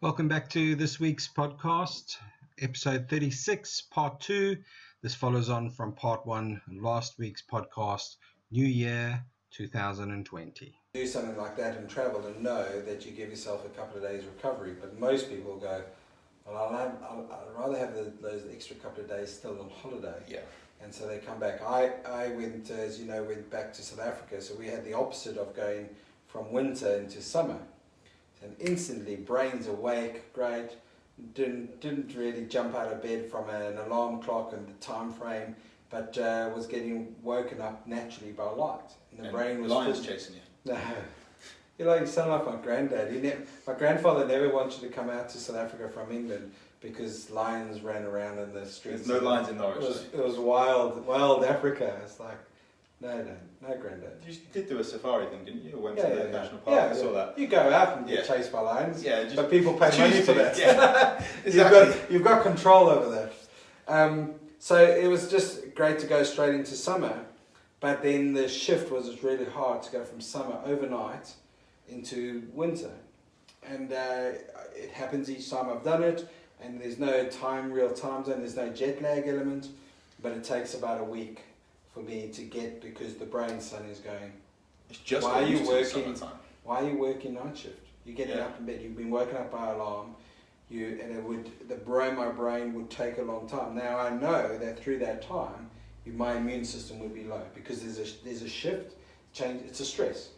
Welcome back to this week's podcast, episode 36, part 2. This follows on from part 1, last week's podcast, New Year 2020. Do something like that and travel and know that you give yourself a couple of days recovery, but most people go, well, I'd rather have those extra couple of days still on holiday. Yeah. And so they come back. I went, as you know, went back to South Africa, so we had the opposite of going from winter into summer. And instantly, brain's awake, great. Didn't really jump out of bed from an alarm clock and the time frame, but was getting woken up naturally by light. And the brain was lions chasing you. No, you sound like my granddad. My grandfather never wanted to come out to South Africa from England because lions ran around in the streets. There's no lions in Norwich. It was wild Africa. It's like, no, granddad. You did do a safari thing, didn't you? Went Yeah, to the yeah. national park. I saw that. You go out and get Yeah. chased by lions, Yeah, but people pay money for that. Yeah, exactly. You've got control over that. So it was just great to go straight into summer, but then the shift was really hard to go from summer overnight into winter. And it happens each time I've done it, and there's no real time zone, there's no jet lag element, but it takes about a week for me to get, because the brain sun is going, It's just why are you working? why are you working night shift? You're getting Yeah. up in bed, you've been woken up by alarm, my brain would take a long time. Now I know that through that time, my immune system would be low, because there's a shift, change, it's a stress.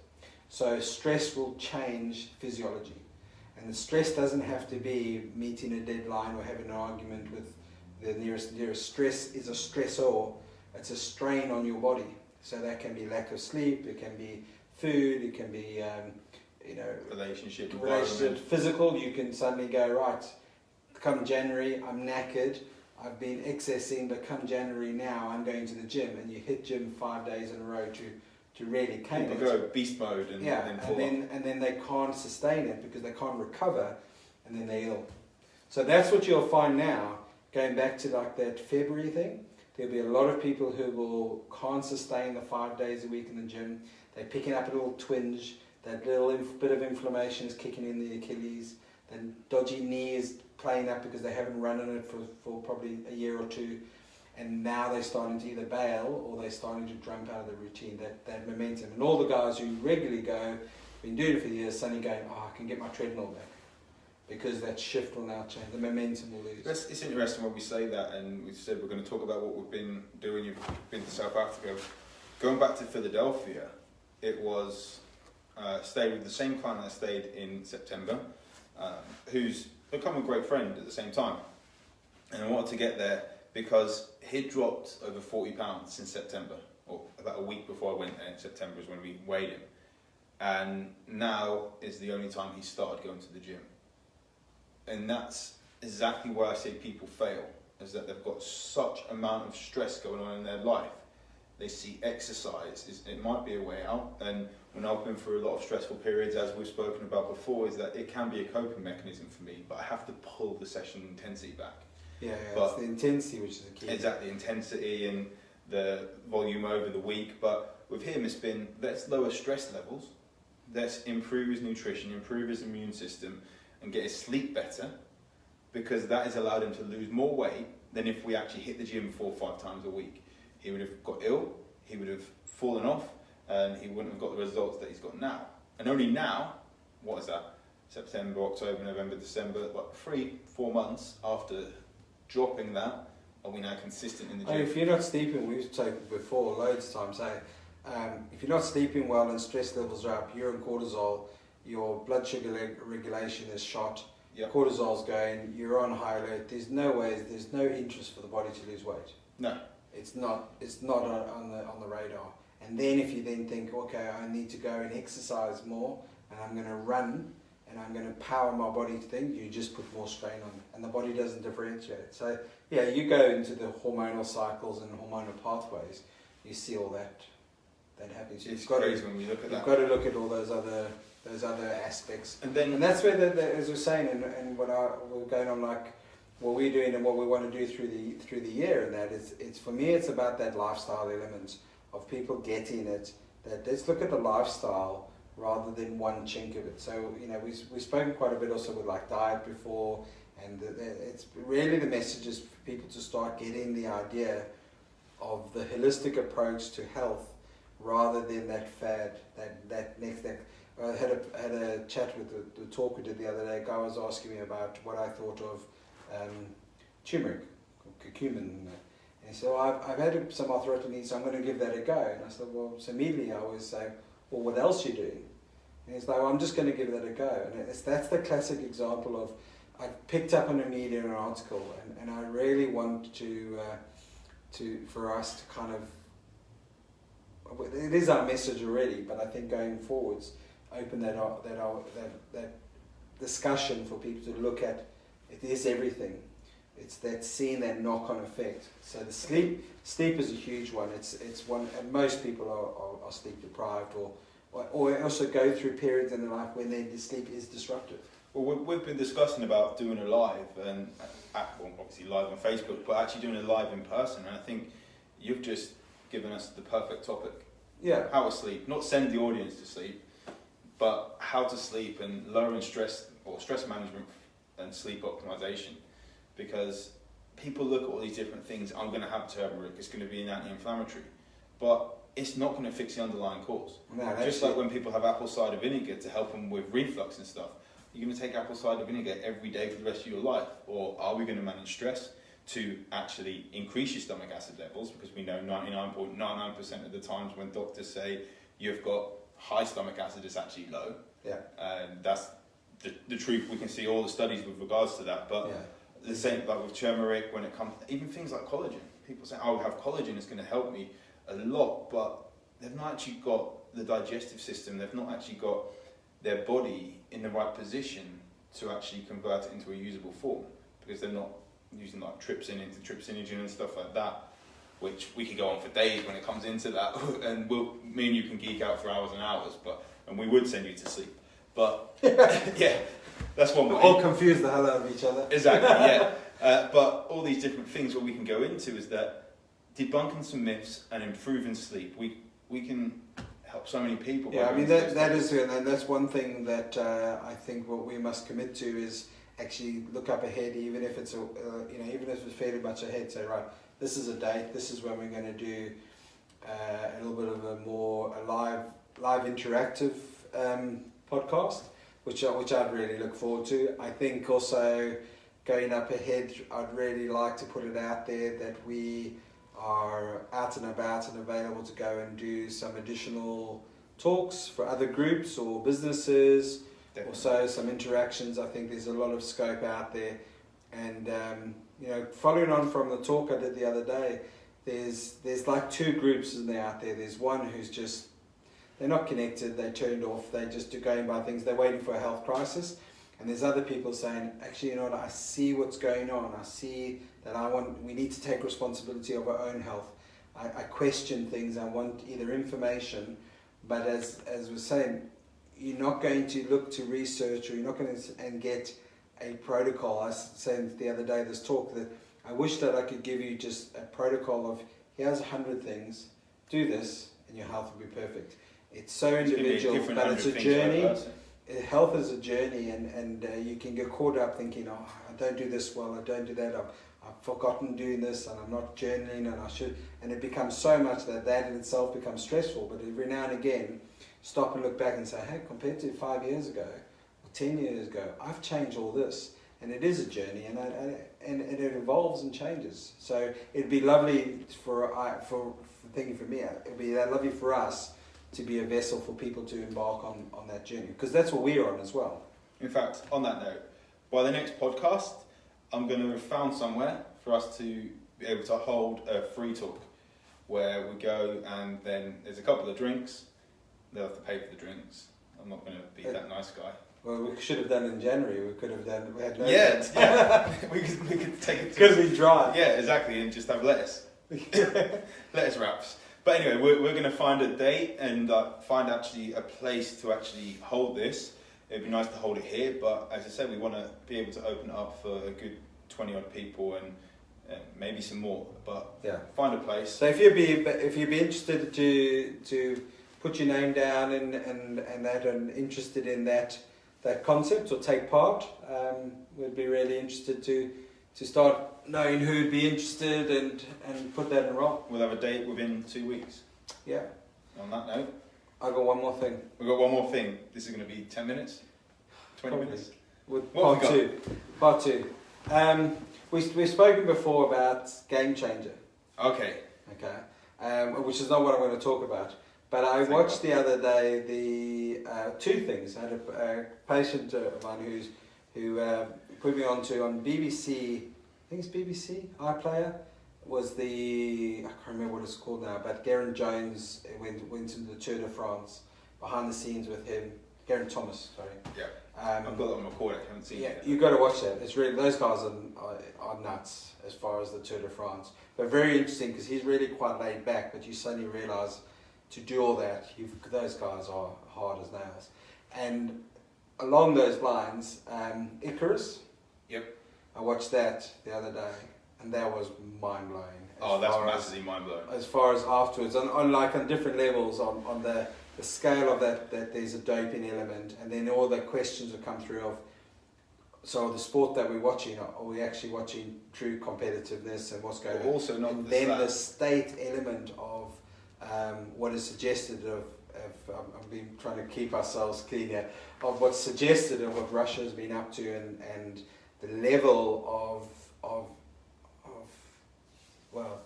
So stress will change physiology. And the stress doesn't have to be meeting a deadline or having an argument with the nearest. Stress is a stressor. It's a strain on your body. So that can be lack of sleep, it can be food, it can be Relationship, physical. You can suddenly go, right, come January, I'm knackered, I've been excessing, but come January now, I'm going to the gym, and you hit gym 5 days in a row to really cane People it. go beast mode and then they can't sustain it because they can't recover, and then they're ill. So that's what you'll find now, going back to like that February thing. There'll be a lot of people who can't sustain the 5 days a week in the gym. They're picking up a little twinge, that little bit of inflammation is kicking in the Achilles, then dodgy knee is playing up because they haven't run on it for probably a year or two, and now they're starting to either bail or they're starting to jump out of the routine, that momentum. And all the guys who regularly go, been doing it for years, suddenly going, I can get my treadmill back, because that shift will now change, the momentum will lose. It's interesting when we say that, and we said we're going to talk about what we've been doing. You've been to South Africa. Going back to Philadelphia, it was stayed with the same client I stayed in September, who's become a great friend at the same time. And I wanted to get there because he'd dropped over 40 pounds since September, or about a week before I went there in September is when we weighed him. And now is the only time he started going to the gym. And that's exactly why I say people fail, is that they've got such amount of stress going on in their life. They see exercise, it might be a way out, and when I've been through a lot of stressful periods, as we've spoken about before, is that it can be a coping mechanism for me, but I have to pull the session intensity back. Yeah, but it's the intensity which is the key. Exactly, intensity and the volume over the week, but with him it's been, let's lower stress levels, let's improve his nutrition, improve his immune system, and get his sleep better, because that has allowed him to lose more weight than if we actually hit the gym 4 or 5 times a week. He would have got ill, he would have fallen off, and he wouldn't have got the results that he's got now. And only now, what is that? September, October, November, December, 3-4 months after dropping that, are we now consistent in the gym? If you're not sleeping, we've spoken before loads of times, if you're not sleeping well and stress levels are up, you're in cortisol, your blood sugar regulation is shot, Yep. cortisol's going, you're on high alert, there's no interest for the body to lose weight. No. It's not on the radar. And then if you then think, okay, I need to go and exercise more, and I'm going to run, and I'm going to power my body to things, you just put more strain on it, and the body doesn't differentiate. So yeah, you go into the hormonal cycles and hormonal pathways, you see all that happens. It's crazy when we look at that. You've got to look at all those other aspects, And then, that's where as we're saying, and we're going on like what we're doing and what we want to do through the year, and that is, it's for me, it's about that lifestyle element of people getting it. That let's look at the lifestyle rather than one chink of it. So, you know, we've spoken quite a bit also with like diet before, and it's really the message is for people to start getting the idea of the holistic approach to health rather than that fad, that I had a chat with the talk we did the other day. A guy was asking me about what I thought of turmeric, or curcumin. And he said, well, I've had some arthritis, so I'm going to give that a go. And I said, well, so immediately I always say, well, what else are you doing? And he's like, well, I'm just going to give that a go. And that's the classic example of, I picked up on a media an article, and I really want for us to kind of, it is our message already, but I think going forwards, open that discussion for people to look at. It is everything. It's that seeing that knock-on effect. So the sleep is a huge one. It's one, and most people are sleep deprived, or also go through periods in their life when their sleep is disrupted. Well, we've been discussing about doing a live, and obviously live on Facebook, but actually doing a live in person. And I think you've just given us the perfect topic. Yeah. How to sleep, not send the audience to sleep, but how to sleep and lowering stress, or stress management and sleep optimization. Because people look at all these different things. I'm going to have turmeric, it's going to be an anti-inflammatory, but it's not going to fix the underlying cause. No, just like when people have apple cider vinegar to help them with reflux and stuff, you're going to take apple cider vinegar every day for the rest of your life? Or are we going to manage stress to actually increase your stomach acid levels? Because we know 99.99% of the times when doctors say you've got high stomach acid, it's actually low. Yeah. And that's the truth. We can see all the studies with regards to that. But the same like with turmeric, when it comes, even things like collagen. People say, oh, I have collagen, it's going to help me a lot. But they've not actually got the digestive system. They've not actually got their body in the right position to actually convert it into a usable form, because they're not using like trypsinogen and stuff like that, which we could go on for days when it comes into that, and me and you can geek out for hours and hours, and we would send you to sleep. But yeah, that's one way. All confuse the hell out of each other. Exactly, yeah. But all these different things, what we can go into is that debunking some myths and improving sleep, we can help so many people. Yeah, I mean that is, and that's one thing that I think what we must commit to is actually look up ahead, even if it's even if it's fairly much ahead. Say, right, this is a date. This is when we're going to do a little bit of a live interactive podcast, which I'd really look forward to. I think also going up ahead, I'd really like to put it out there that we are out and about and available to go and do some additional talks for other groups or businesses. Definitely. Also some interactions. I think there's a lot of scope out there, and following on from the talk I did the other day, there's like two groups in there out there. There's one who's just, they're not connected, they're turned off, they just are going by things, they're waiting for a health crisis. And there's other people saying, actually, you know what, I see what's going on, I see that we need to take responsibility of our own health. I question things, I want either information, but as we're saying, you're not going to look to research, or you're not going to and get a protocol. I was saying the other day, this talk, that I wish that I could give you just a protocol of, here's 100 things, do this, and your health will be perfect. It's so individual, but it's a journey. Health is a journey, and you can get caught up thinking, oh, I don't do this well, I don't do that, I've forgotten doing this, and I'm not journaling, and I should, and it becomes so much that in itself becomes stressful. But every now and again, stop and look back and say, hey, compared to 5 years ago, or 10 years ago, I've changed all this, and it is a journey, and it evolves and changes. So it'd be lovely for thinking for me, it'd be lovely for us to be a vessel for people to embark on that journey, because that's what we're on as well. In fact, on that note, by the next podcast, I'm going to have found somewhere for us to be able to hold a free talk where we go, and then there's a couple of drinks. They'll have to pay for the drinks. I'm not going to be that nice guy. Well, we should have done in January. We could have done. We had no. Yeah. we could take it. Could be dry. Yeah, exactly, and just have lettuce. Lettuce wraps. But anyway, we're going to find a date and find actually a place to actually hold this. It'd be nice to hold it here, but as I said, we want to be able to open it up for a good 20 odd people and maybe some more. But yeah, find a place. So if you'd be interested to put your name down and that and interested in that concept or take part, we'd be really interested to start knowing who'd be interested and put that in roll. We'll have a date within 2 weeks. Yeah. On that note, I got one more thing. we've got one more thing. This is going to be 10 minutes, 20 Probably. minutes. With What have part we two. Part two. We've spoken before about Game Changer. Okay. Okay, which is not what I'm going to talk about. But I Thank watched God. the other day the two things. I had a patient of mine who put me on BBC. I think it's BBC iPlayer. Was I can't remember what it's called now. But Geraint Jones went into the Tour de France behind the scenes with him. Geraint Thomas, sorry. Yeah. I've got that on record. I haven't seen Yeah, it yet. you got to watch that. It's really, those guys are nuts as far as the Tour de France. But very interesting because he's really quite laid back. But you suddenly realise to do all that, those guys are hard as nails. And along those lines, Icarus. Yep. I watched that the other day, and that was mind blowing. Oh, that's massively mind blowing. As far as afterwards, on different levels, on the scale of that there's a doping element, and then all the questions that come through of, so the sport that we're watching, are we actually watching true competitiveness and what's going But on? also not And the then the stats. state element of what is suggested of I've been trying to keep ourselves clean here, of what's suggested of what Russia has been up to and the level of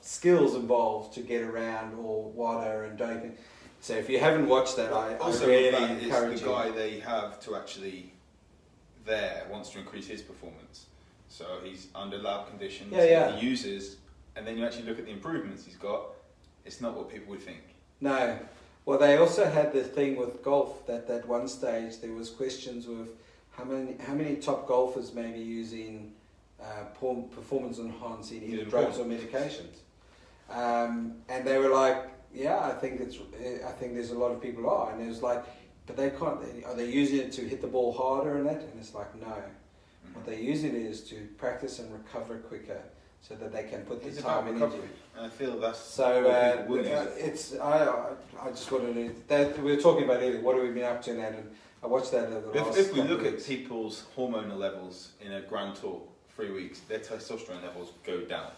skills involved to get around all water and doping. So if you haven't watched that, I Also, really with that, encourage it's the you. guy they have to actually there wants to increase his performance. So he's under lab conditions. Yeah. He uses, and then you actually look at the improvements he's got. It's not what people would think. No. Well, they also had the thing with golf that at one stage there was questions with how many top golfers may be using performance enhancing either Yeah, drugs or medications, and they were like, yeah, I think there's a lot of people are, and it was like, but they can't. Are they using it to hit the ball harder and that? And it's like, no. What they're using it is to practice and recover quicker, so that they can put It's the about time and recovery, energy. and I feel that's So what people would use it. it's I just wanted to that we were talking about earlier. What have we been up to in that? And I watched that over the last. If we couple look of at weeks. people's hormonal levels in a Grand Tour, 3 weeks, their testosterone levels go down.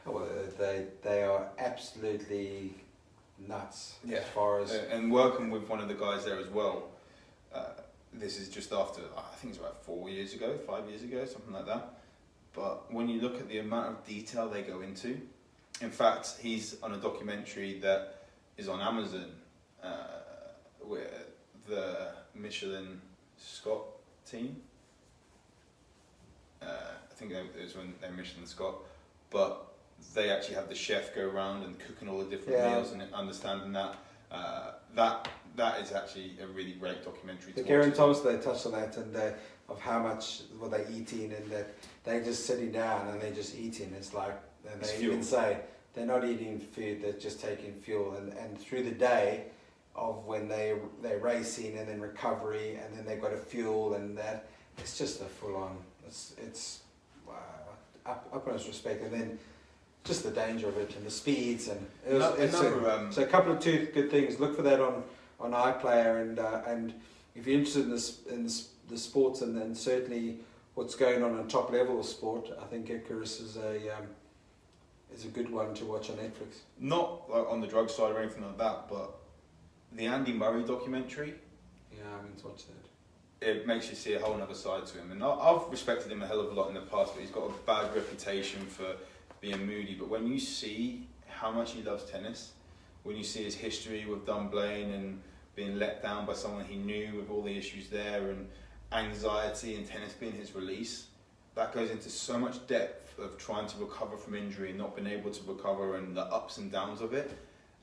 Well, they are absolutely nuts Yeah. as far as And working with one of the guys there as well, this is just after, I think it's about 5 years ago, something like that. But when you look at the amount of detail they go into, in fact, he's on a documentary that is on Amazon, where the Michelin Scott team, I think it was when they're Michelin Scott, but they actually have the chef go around and cooking all the different meals and understanding that. That is actually a really great documentary to the watch. Geraint Thomas. They touched on that and of how much what they eating and that they just sitting down and they're just eating. It's like and It's they fuel. even say they're not eating food; they're just taking fuel. And through the day of when they're racing and then recovery and then they've got a fuel and that it's just a full on. It's utmost respect and then. Just the danger of it and the speeds and so a couple of two good things. Look for that on iPlayer and if you're interested in the sports and then certainly what's going on top level of sport, I think Icarus is a good one to watch on Netflix. Not like on the drug side or anything like that, but the Andy Murray documentary, Yeah, I haven't watched that. it makes you see a whole other side to him. And I've respected him a hell of a lot in the past, but he's got a bad reputation for being moody. But when you see how much he loves tennis, when you see his history with Dunblane and being let down by someone he knew with all the issues there and anxiety and tennis being his release, that goes into so much depth of trying to recover from injury and not being able to recover and the ups and downs of it.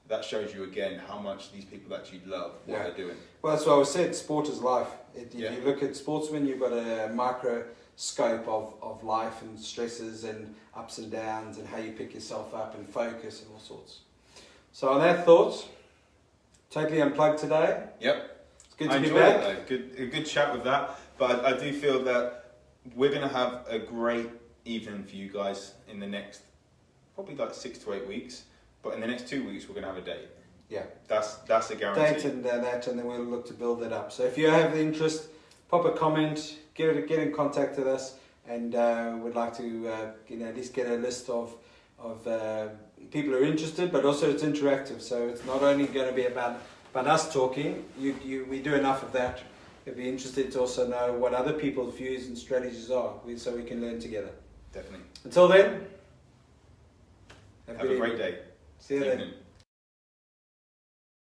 That shows you again how much these people actually love what they're doing. Well, that's what I was said. Sport is life. If Yeah. you look at sportsmen, you've got a microscope of life and stresses and ups and downs and how you pick yourself up and focus and all sorts. So on that thought, totally unplugged today. Yep. It's good I to be enjoyed back. it though. A good chat with that. But I do feel that we're going to have a great evening for you guys in the next probably like 6 to 8 weeks. But in the next 2 weeks, we're going to have a date. Yeah. That's a guarantee. Date and that, and then we'll look to build it up. So if you have the interest, pop a comment, get in contact with us, and we'd like to at least get a list of people who are interested, but also it's interactive. So it's not only going to be about us talking. We do enough of that. It'd be interested to also know what other people's views and strategies are, so we can learn together. Definitely. Until then, Have a great day. See you then. Evening.